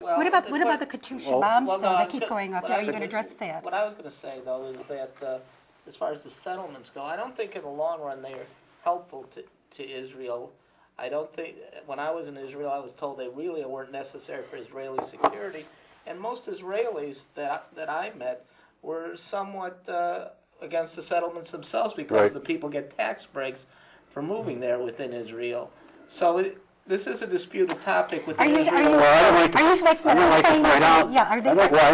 Well, what about the Katyusha bombs, though, no, that keep going off? Are you going to address that? What I was going to say, though, is that as far as the settlements go, I don't think in the long run they are helpful to Israel. I don't think, when I was in Israel, I was told they really weren't necessary for Israeli security. And most Israelis that I met were somewhat against the settlements themselves because the people get tax breaks for moving there within Israel. So this is a disputed topic within Israel. I'd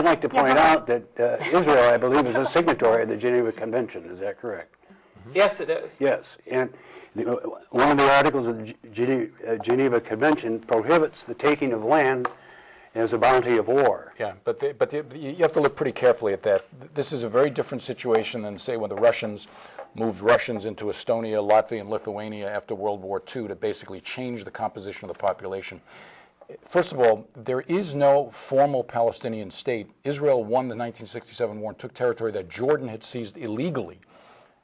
like to point out that Israel, I believe, is a signatory of the Geneva Convention. Is that correct? Yes, it is. Yes, and one of the articles of the Geneva Convention prohibits the taking of land as a bounty of war. Yeah, but you have to look pretty carefully at that. This is a very different situation than, say, when the Russians moved Russians into Estonia, Latvia, and Lithuania after World War II to basically change the composition of the population. First of all, there is no formal Palestinian state. Israel won the 1967 war and took territory that Jordan had seized illegally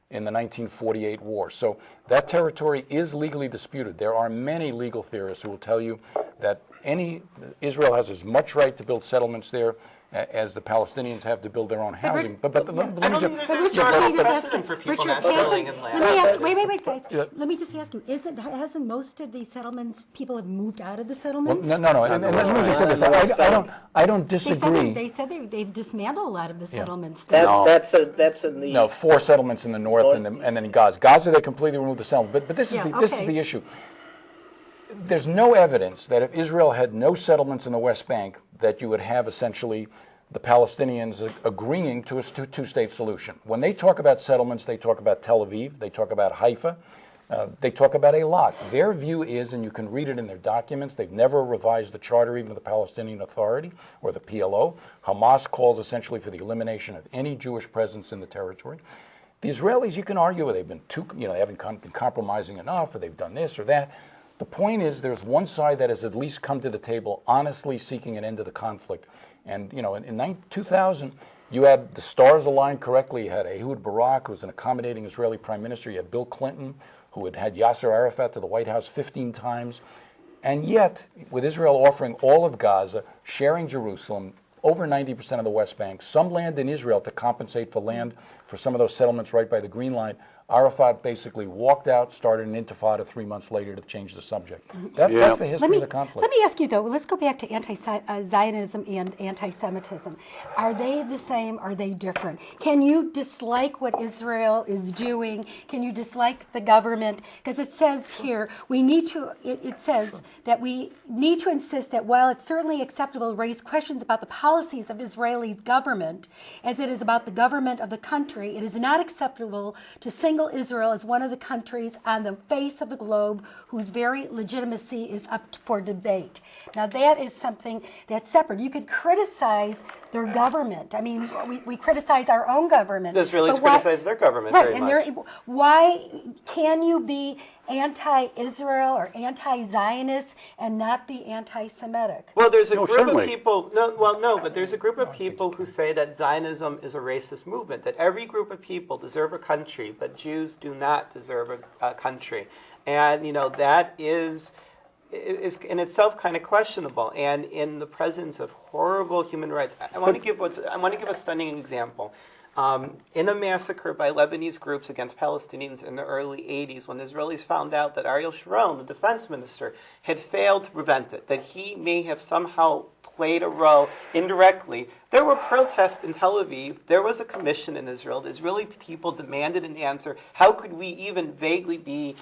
in the 1948 war. So that territory is legally disputed. There are many legal theorists who will tell you that Israel has as much right to build settlements there as the Palestinians have to build their own housing. I don't think there's a historical precedent for people not settling in land. Wait, guys. Let me just ask you, hasn't most of the settlements, people have moved out of the settlements? Well, no. And let me just say this. I don't disagree. They said they've dismantled a lot of the settlements. That's in the... No, 4 settlements in the north and then in Gaza. Gaza, they completely removed the settlement. But this is the issue. There's no evidence that if Israel had no settlements in the West Bank, that you would have essentially the Palestinians agreeing to a two-state solution. When they talk about settlements, they talk about Tel Aviv, they talk about Haifa, they talk about a lot. Their view is, and you can read it in their documents, they've never revised the charter even of the Palestinian Authority or the PLO. Hamas calls essentially for the elimination of any Jewish presence in the territory. The Israelis, you can argue they've been they haven't been compromising enough, or they've done this or that. The point is, there's one side that has at least come to the table honestly seeking an end to the conflict. And, in 2000, you had the stars aligned correctly. You had Ehud Barak, who was an accommodating Israeli prime minister. You had Bill Clinton, who had Yasser Arafat to the White House 15 times. And yet, with Israel offering all of Gaza, sharing Jerusalem, over 90% of the West Bank, some land in Israel to compensate for land for some of those settlements right by the Green Line, Arafat basically walked out, started an intifada 3 months later to change the subject. That's the history of the conflict. Let me ask you, though, let's go back to anti-Zionism and anti-Semitism. Are they the same? Are they different? Can you dislike what Israel is doing? Can you dislike the government? Because it says here, it says that we need to insist that while it's certainly acceptable to raise questions about the policies of Israeli government, as it is about the government of the country, it is not acceptable to single Israel as one of the countries on the face of the globe whose very legitimacy is up for debate. Now that is something that's separate. You could criticize their government. I mean, we criticize our own government. The Israelis criticize their government very much. Why can you be anti-Israel or anti-Zionist and not be anti-Semitic? Well, there's a group of people. But there's a group of people who say that Zionism is a racist movement. That every group of people deserve a country, but Jews do not deserve a country, and that is in itself kind of questionable. And in the presence of horrible human rights, I want to give a stunning example. In a massacre by Lebanese groups against Palestinians in the early 80s, when the Israelis found out that Ariel Sharon, the defense minister, had failed to prevent it, that he may have somehow played a role indirectly, there were protests in Tel Aviv. There was a commission in Israel. The Israeli people demanded an answer. How could we even vaguely be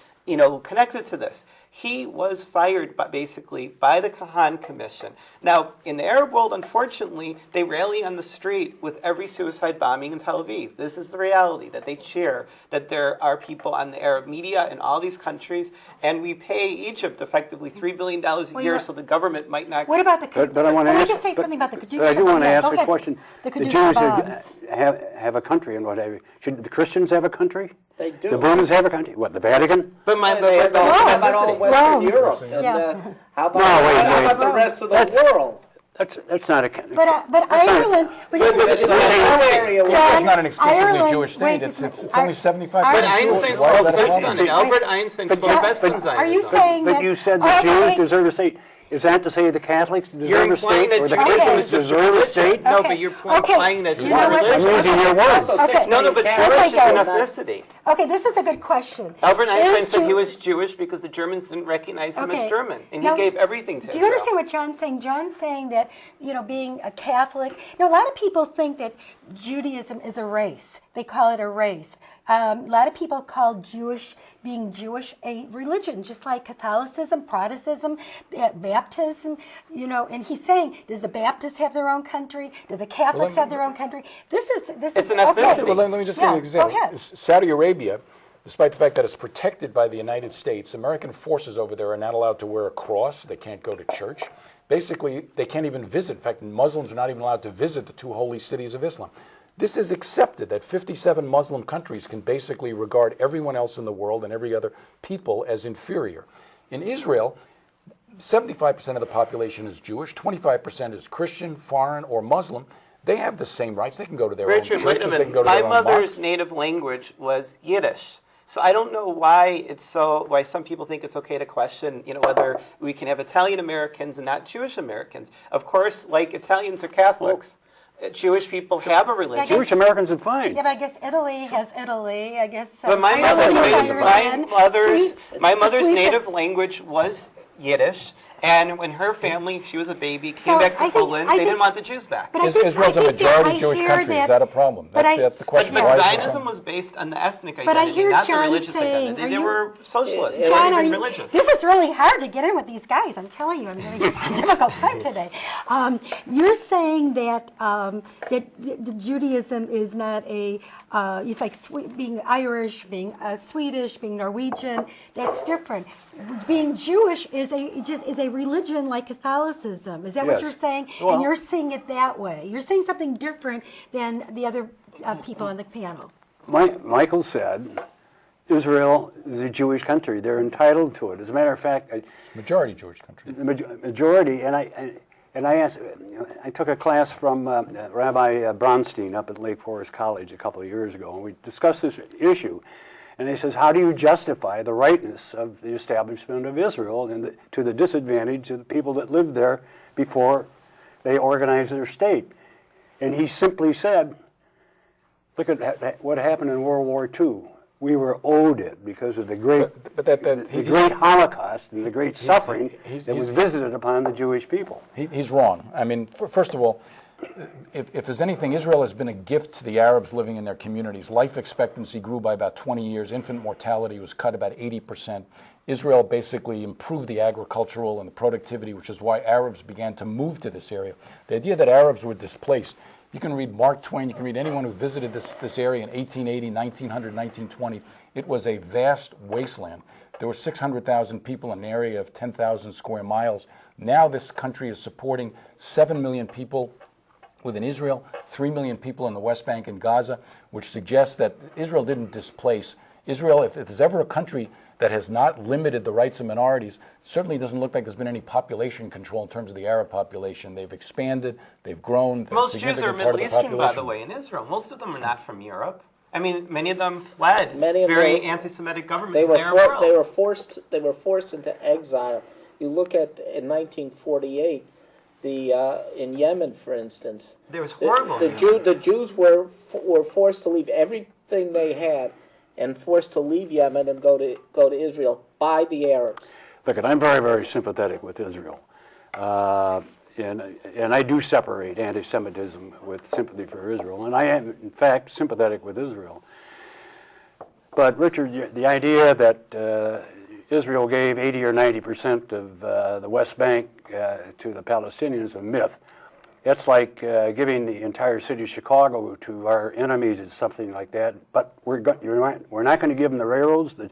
connected to this? He was fired by the Cahnmann Commission. Now, in the Arab world, unfortunately, they rally on the street with every suicide bombing in Tel Aviv. This is the reality, that they cheer, that there are people on the Arab media in all these countries, and we pay Egypt effectively $3 billion a year so the government might not... What about the... But I want to Let me just say something about the Katyusha. I do want to ask a question. The Jews bombs. have a country and what have you. Should the Christians have a country? They do. The Burmans have a country? What, the Vatican? How about all Western Europe? And, how about the rest of the world? That's not a country. But Ireland... It's not an exclusively Jewish state. It's only 75%. But Einstein spoke best on it. Albert Einstein spoke best on Zionism. Are you saying But you said the Jews deserve a state. Is that to say the Catholics You're deserve a implying state, that or the Judaism Christians is just a deserve a religion. state? No, Okay. but you're Okay. implying that You it's know a what? I'm religion. using your words. Okay. No, no, but Catholic Jewish is an Okay. ethnicity. Okay, this is a good question. Albert Einstein Is said he Jew- was Jewish because the Germans didn't recognize him Okay. as German, and Now, he gave everything to Do you Israel. understand what John's saying? John's saying that, being a Catholic, a lot of people think that Judaism is a race. They call it a race. A lot of people call being Jewish a religion, just like Catholicism, Protestantism, Baptism, and he's saying, does the Baptists have their own country? Do the Catholics have their own country? This It's is an okay. ethnicity. Well, let me just give you an Yeah, example. go ahead. Saudi Arabia, despite the fact that it's protected by the United States, American forces over there are not allowed to wear a cross. They can't go to church. Basically, they can't even visit. In fact, Muslims are not even allowed to visit the two holy cities of Islam. This is accepted that 57 Muslim countries can basically regard everyone else in the world and every other people as inferior. In Israel, 75% of the population is Jewish, 25% is Christian, foreign, or Muslim. They have the same rights. They can go to their Richard, own wait a churches. They can go minute. to My their own mother's mosques. native language was Yiddish. So I don't know why why some people think it's okay to question, whether we can have Italian Americans and not Jewish Americans. Of course, like Italians are Catholics, Jewish people have a religion. Jewish Americans are fine. Yeah, but I guess Italy has Italy. I guess. But my Ireland mother's, has native, Ireland. my mother's Sweden- native language was Yiddish, and when her family, she was a baby, came So back to I think- Poland, I they think- didn't want the Jews back. But I think- Israel's a I think that majority I Jewish hear country. Is that- that a problem? but That's the But, question. Yeah. Why is it a Zionism problem? was based on the ethnic But I identity, hear not the John religious saying, identity. are They you- were socialists. They John, weren't are even you, religious. this is really hard to get in with these guys. I'm telling you, I'm having a difficult time today. You're saying that the Judaism is not it's like being Irish, being Swedish, being Norwegian. That's different. Being Jewish is a religion like Catholicism. Is that what Yes. you're saying? Well- And you're seeing it that way. You're saying something different than the other people on the panel. Michael said Israel is a Jewish country. They're entitled to it. As a matter of fact, Majority Jewish country. the majority, and I asked, I took a class from Rabbi Bronstein up at Lake Forest College a couple of years ago, and we discussed this issue. And he says, how do you justify the rightness of the establishment of Israel and to the disadvantage of the people that lived there before they organized their state? And he simply said, look at what happened in World War II. We were owed it because of the great, the great Holocaust and the great suffering that was visited upon the Jewish people. He's wrong. I mean, first of all, if there's anything, Israel has been a gift to the Arabs living in their communities. Life expectancy grew by about 20 years. Infant mortality was cut about 80%. Israel basically improved the agricultural and the productivity, which is why Arabs began to move to this area. The idea that Arabs were displaced, you can read Mark Twain, you can read anyone who visited this area in 1880, 1900, 1920. It was a vast wasteland. There were 600,000 people in an area of 10,000 square miles. Now this country is supporting 7 million people within Israel, 3 million people in the West Bank and Gaza, which suggests that Israel didn't displace. Israel, if there's ever a country that has not limited the rights of minorities, certainly doesn't look like there's been any population control in terms of the Arab population. They've expanded, they've grown. Most Jews are Middle Eastern, by the way, in Israel. Most of them are not from Europe. I mean, many of them fled very anti-Semitic governments in the Arab world. They were forced into exile. You look at in 1948. In Yemen, for instance, there was horrible. The Jews were forced to leave everything they had, and forced to leave Yemen and go to Israel by the Arabs. Look, I'm very, very sympathetic with Israel, and I do separate anti-Semitism with sympathy for Israel, and I am, in fact, sympathetic with Israel. But Richard, the idea that Israel gave 80 or 90% of the West Bank to the Palestinians is a myth. It's like giving the entire city of Chicago to our enemies is something like that. But we're not going to give them the railroads, the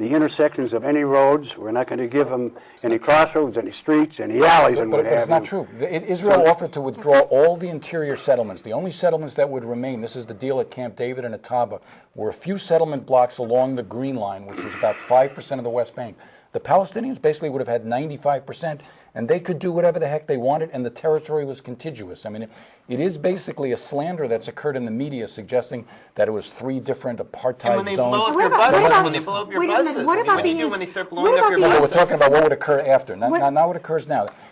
intersections of any roads. We're not going to give them any crossroads, any streets, any alleys, and what have you. But it's not true. Israel offered to withdraw all the interior settlements. The only settlements that would remain, this is the deal at Camp David and Ataba, were a few settlement blocks along the Green Line, which was about 5% of the West Bank. The Palestinians basically would have had 95%, and they could do whatever the heck they wanted, and the territory was contiguous. I mean, it is basically a slander that's occurred in the media suggesting that it was 3 different apartheid And when they zones. blow up What your about- buses, what about- when they blow up your wait a minute, buses, what I mean, about what do you the do when they start blowing what up about your the- No, buses? we're talking about what would occur after, not what occurs now.